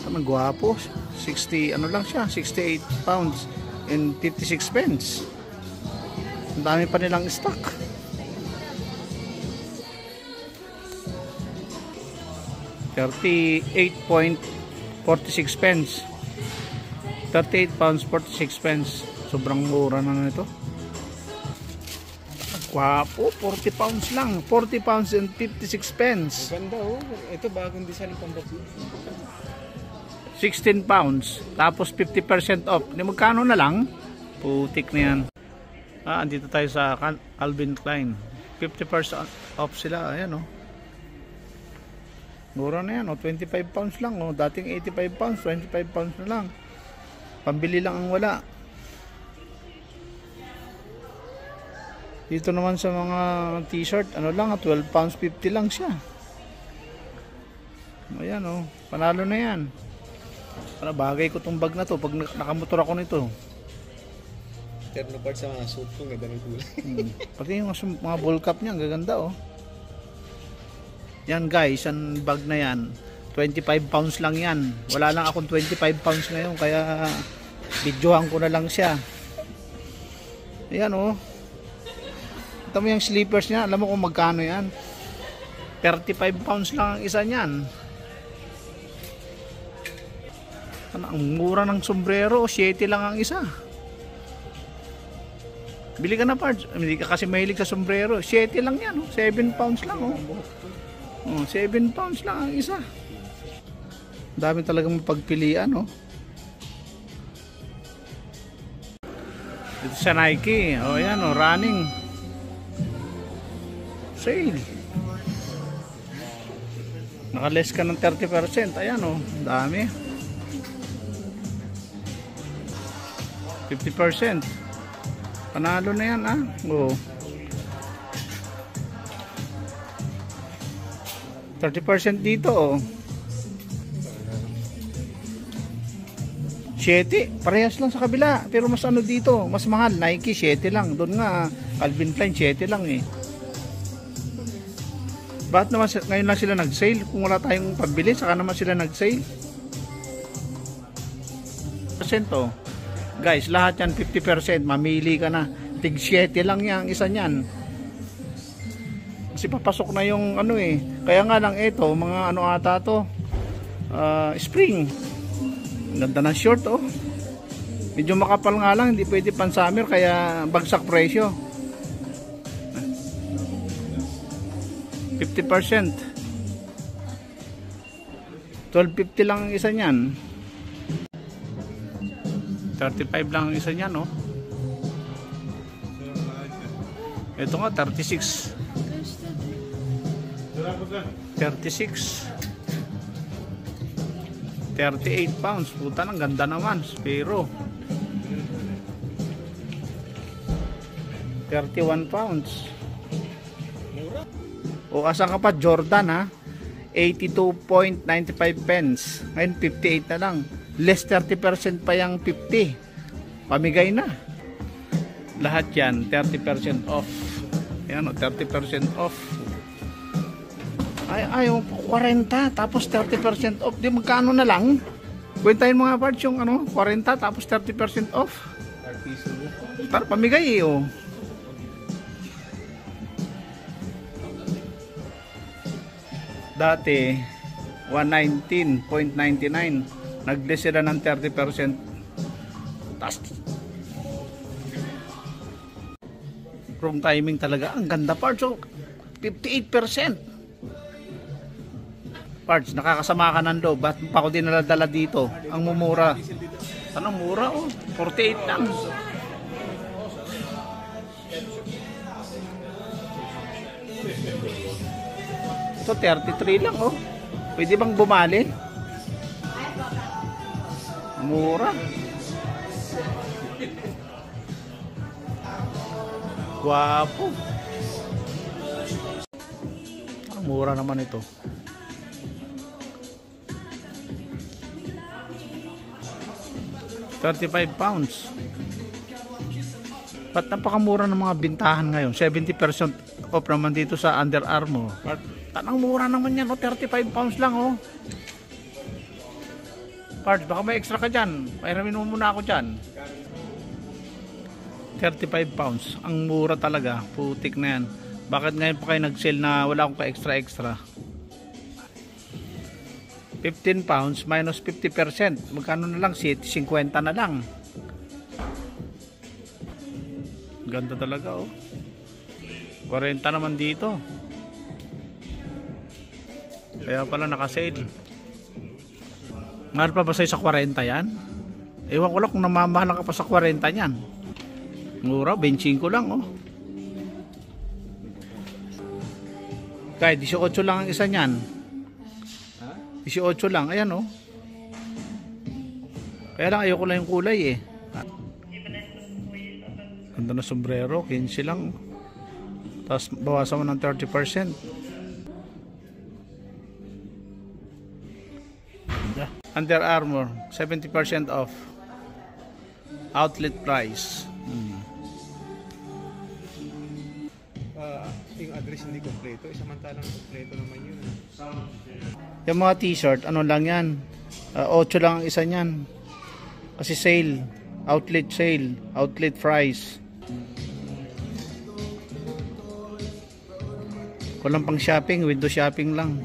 Ang gwapo. 60, ano lang siya, 68 pounds and 56 pence. Ang dami pa nilang stock. £38.46. 38 pounds 46 pence. Sobrang mura na nito. Gwapo, 40 pounds lang. 40 pounds and 56 pence. Ganda oh. Ito bagong design ng pambato. 16 pounds. Tapos 50% off. Hindi magkano na lang? Putik na yan. Andito tayo sa Calvin Klein. 50% off sila. Ayan oh. Mura na yan oh. 25 pounds lang oh. Dating 85 pounds, 25 pounds na lang. Pambili lang ang wala. Dito naman sa mga t-shirt, ano lang, 12 pounds 50 lang siya. Ayan oh, panalo na yan. Para bagay ko tong bag na to pag nakamotor ako nito. Terno part sa mga suit ko, ganda ng kulay. Pati yung mga ball cap niya, gaganda oh. Yan guys, ang bag na yan, 25 pounds lang yan. Wala lang akong 25 pounds ngayon, kaya videohan ko na lang siya. Ayan oh. Ito mo yung slippers niya, alam mo kung magkano yan? 35 pounds lang ang isa niyan. Ang mura ng sombrero, 7 lang ang isa. Bili ka na parts, hindi ka kasi mahilig sa sombrero. 7 lang yan, 7 pounds lang 7 pounds lang ang isa. Dami talagang mapagpilian Dito sa Nike, yan running sale. Naka-less ka ng 30%. Ayan dami. 50%. Panalo na yan 30% dito 7, parehas lang sa kabila, pero mas dito, mas mahal. Nike 7 lang, doon nga Calvin Klein 7 lang Bakit naman ngayon lang sila nag-sale? Kung wala tayong pambili, saka naman sila nag-sale. Percento. Guys, lahat yan 50%. Mamili ka na. Tig 7 lang yan, isa niyan. Kasi papasok na yung Kaya nga lang ito, mga ata to. Spring. Ganda ng short Medyo makapal nga lang, hindi pwede pan summer, kaya bagsak presyo. 50%. 12.50 lang ang isa niyan. 35 lang ang isa niyan Ito nga 36. 36. 38 pounds. Puta, ang ganda naman. Pero 31 pounds. O asan ka pa? Jordan 82.95 pence. Ngayon 58 na lang. Less 30% pa yung 50. Pamigay na. Lahat yan 30% off. Ayan 30% off. Ay 40 tapos 30% off. Di magkano na lang? Kwentahin mo nga parts yung 40 tapos 30% off. Para pamigay Dati 119.99, nag-less sila ng 30%. Wrong timing talaga. Ang ganda parts 58%. Parts, nakakasama ka ng loob. Ba't pa ako dinaladala dito? Ang mumura. Anong mura 48 lang. Ito 33 lang Pwede bang bumali? Mura. Guwapo. Mura naman ito. £35. Ba't napakamura ng mga bintahan ngayon? 70% off naman dito sa Under Armour. Tanang mura naman yan, 35 pounds lang Parts, baka may extra ka dyan. Pairamin mo muna ako dyan. 35 pounds. Ang mura talaga. Putik na yan. Bakit ngayon pa kayo nag-sale na wala akong ka-extra-extra? 15 pounds minus 50%. Magkano na lang? 50 na lang. Ganda talaga oh. 40 naman dito. Kaya pala naka-sale. Mahal pa ba sa'yo sa 40 yan? Ewan ko lang kung namamahalan ka pa sa 40 yan. Mura, 25 lang oh. Kahit 18 lang ang isa niyan. 18 lang, ayan oh. Kaya lang ayoko lang yung kulay eh. Ganda na sombrero, 15 lang. Tapos bawasan mo ng 30%. Under Armour, 70% off. Outlet price. Yung address hindi kompleto, samantalang kompleto naman yun. Yung mga t-shirt, ano lang yan? 8 lang ang isa niyan. Kasi sale, outlet sale, outlet price. Walang pang shopping, window shopping lang.